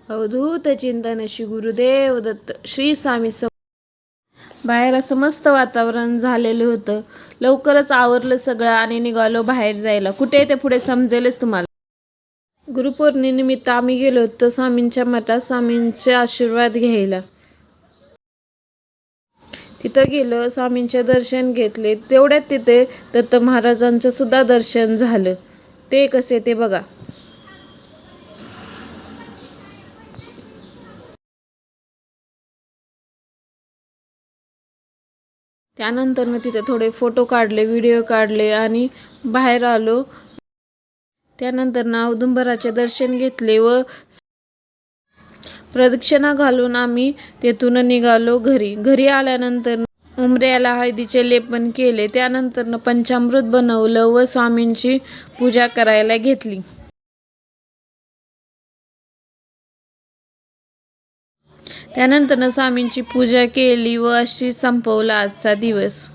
अवधूत चिंतन श्री गुरुदेव दत्त श्री स्वामी बाहेर असं मस्त वातावरण झालेलं होतं. लवकरच आवरलं सगळं आणि निघालो बाहेर जायला. कुठे ते पुढे समजेलच तुम्हाला. गुरुपौर्णिमेनिमित्त आम्ही गेलो होतो स्वामींच्या मठात स्वामींचे आशीर्वाद घ्यायला. तिथं गेलो, स्वामींचे दर्शन घेतले. तेवढ्यात तिथे दत्त महाराजांचं सुद्धा दर्शन झालं. ते कसे ते बघा. त्यानंतर तिथे थोडे फोटो काढले, व्हिडिओ काढले आणि बाहेर आलो. त्यानंतर औदुंबराचे दर्शन घेतले व प्रदक्षिणा घालून आम्ही तेथून निघालो घरी. घरी आल्यानंतर उंबऱ्याला हळदीचे लेपन केले. त्यानंतर पंचामृत बनवलं व स्वामींची पूजा करायला घेतली. त्यानंतर स्वामींची पूजा केली व अशी संपवला आजचा दिवस.